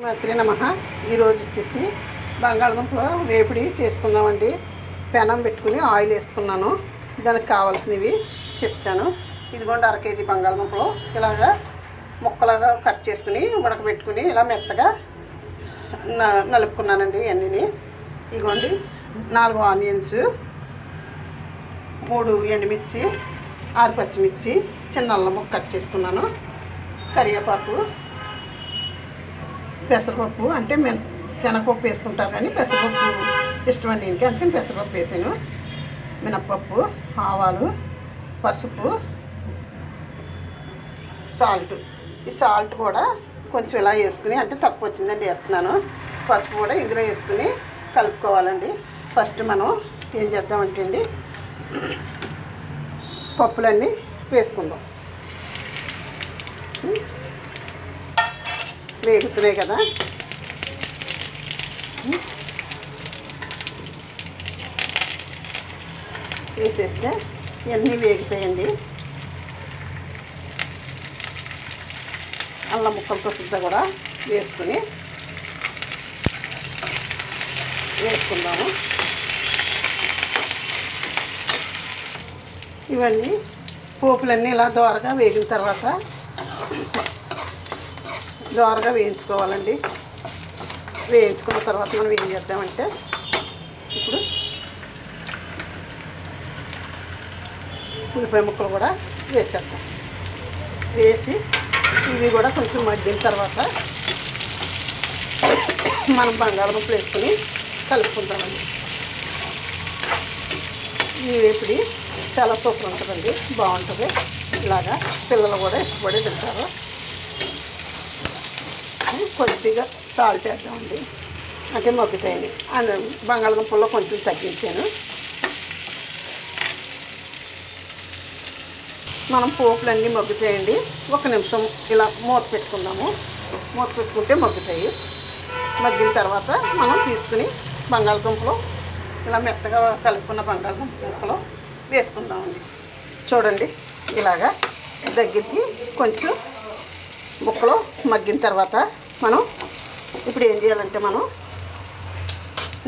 మాత్రే నమః. ఈరోజు వచ్చేసి బంగాళదుంప వేపుడి చేసుకుందామండి. పెనం పెట్టుకుని ఆయిల్ వేసుకున్నాను. దానికి కావాల్సినవి చెప్తాను. ఇదిగోండి, 1/2 కేజీ బంగాళదుంపలు ఇలాగా ముక్కలుగా కట్ చేసుకుని ఉడకబెట్టుకుని ఇలా మెత్తగా నలుపుకున్నానండి. అన్నీ ఇదిగోండి, 4 ఆనియన్స్, 3 ఎండుమిర్చి, 6 పచ్చిమిర్చి, చిన్న అల్లం ముక్క కట్ చేసుకున్నాను. కరివేపాకు, పెసరపప్పు అంటే శనగపప్పు వేసుకుంటారు కానీ పెసరపప్పు ఇష్టమండి ఇంటి, అందుకని పెసరపప్పు వేసాను. మినప్పప్పు, ఆవాలు, పసుపు, సాల్ట్. ఈ సాల్ట్ కూడా కొంచెం ఇలా వేసుకుని, అంటే తక్కువ వచ్చిందండి వేస్తున్నాను. పసుపు కూడా ఇందులో వేసుకుని కలుపుకోవాలండి. ఫస్ట్ మనం ఏం చేద్దామంటే అండి, పప్పులన్నీ వేసుకుందాం. వేగుతున్నాయి కదా, వేసేస్తే ఇవన్నీ వేగుతాయండి. అల్లం ముక్కలతో సుద్దా కూడా వేసుకుందాము. ఇవన్నీ పోపులన్నీ ఇలా దోరగా వేగిన తర్వాత దోరగా వేయించుకోవాలండి. వేయించుకున్న తర్వాత మనం ఏం చేద్దామంటే, ఇప్పుడు ఉల్లిపాయ ముక్కలు కూడా వేసేద్దాం. వేసి ఇవి కూడా కొంచెం మగ్గిన తర్వాత మనం బంగాళదుంపలు వేసుకుని కలుపుకుంటామండి. ఈ వేపుడి చాలా సూపర్ ఉంటుందండి, బాగుంటుంది. ఇలాగా పిల్లలు కూడా ఇష్టపడి తింటారు. కొద్దిగా సాల్ట్ వేద్దామండి, అంటే మగ్గుతాయండి. బంగాళదుంపల్లో కొంచెం తగ్గించాను. మనం పోపులన్నీ మగ్గుతాయండి. 1 నిమిషం ఇలా మూత పెట్టుకుందాము. మూత పెట్టుకుంటే మగ్గుతాయి. మగ్గిన తర్వాత మనం తీసుకుని బంగాళదుంపలు ఇలా మెత్తగా కలుపుకున్న బంగాళదుంప ముక్కలు వేసుకుందామండి. చూడండి, ఇలాగా దగ్గరికి కొంచెం ముక్కలు మగ్గిన తర్వాత మనం ఇప్పుడు ఏం చేయాలంటే, మనం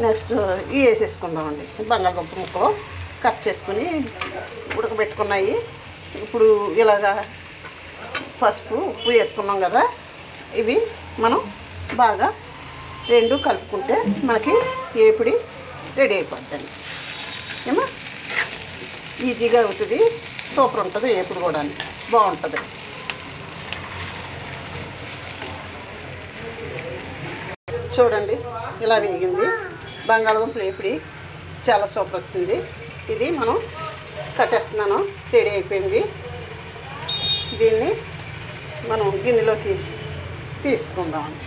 నెక్స్ట్ ఇవి వేసేసుకుందామండి. బంగాళదుంప ముక్కలు కట్ చేసుకుని ఉడకబెట్టుకున్నాయి. ఇప్పుడు ఇలాగా పసుపు, ఉప్పు వేసుకున్నాం కదా, ఇవి మనం బాగా రెండు కలుపుకుంటే మనకి వేపుడి రెడీ అయిపోద్దండి. ఏమో ఈజీగా అవుతుంది, సూపర్ ఉంటుంది. వేపుడు కూడా బాగుంటుంది. చూడండి, ఇలా వేగింది బంగాళదుంప వేపుడి, చాలా సూపర్ వచ్చింది. ఇది మనం కట్టేస్తున్నాను, రెడీ అయిపోయింది. దీన్ని మనం గిన్నెలోకి తీసుకుందామండి.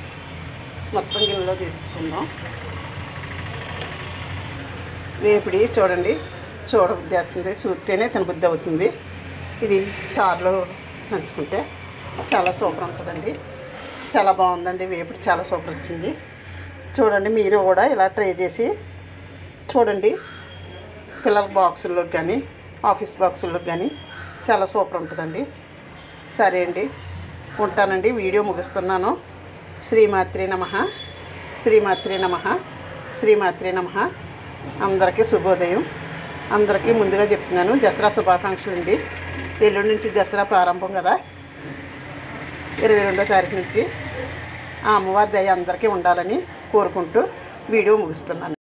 మొత్తం గిన్నెలో తీసుకుందాం. వేపుడి చూడండి, చూడబుద్ధి వేస్తుంది, చూస్తేనే తినబుద్ధి అవుతుంది. ఇది చారులో నంచుకుంటే చాలా సూపర్ ఉంటుందండి. చాలా బాగుందండి వేపుడు, చాలా సూపర్ వచ్చింది. చూడండి, మీరు కూడా ఇలా ట్రై చేసి చూడండి. పిల్లల బాక్సుల్లోకి కానీ ఆఫీస్ బాక్సుల్లోకి కానీ చాలా సూపర్ ఉంటుందండి. సరే అండి, ఉంటానండి. వీడియో ముగిస్తున్నాను. శ్రీమాత్రే నమః, శ్రీమాత్రే నమః, శ్రీమాత్రే నమః. అందరికీ శుభోదయం. అందరికీ ముందుగా చెప్తున్నాను దసరా శుభాకాంక్షలు అండి. ఎల్లుండి నుంచి దసరా ప్రారంభం కదా, 22వ తారీఖు నుంచి. ఆ అమ్మవారి దయ అందరికీ ఉండాలని కోరుకుంటూ వీడియో ముగిస్తున్నాను.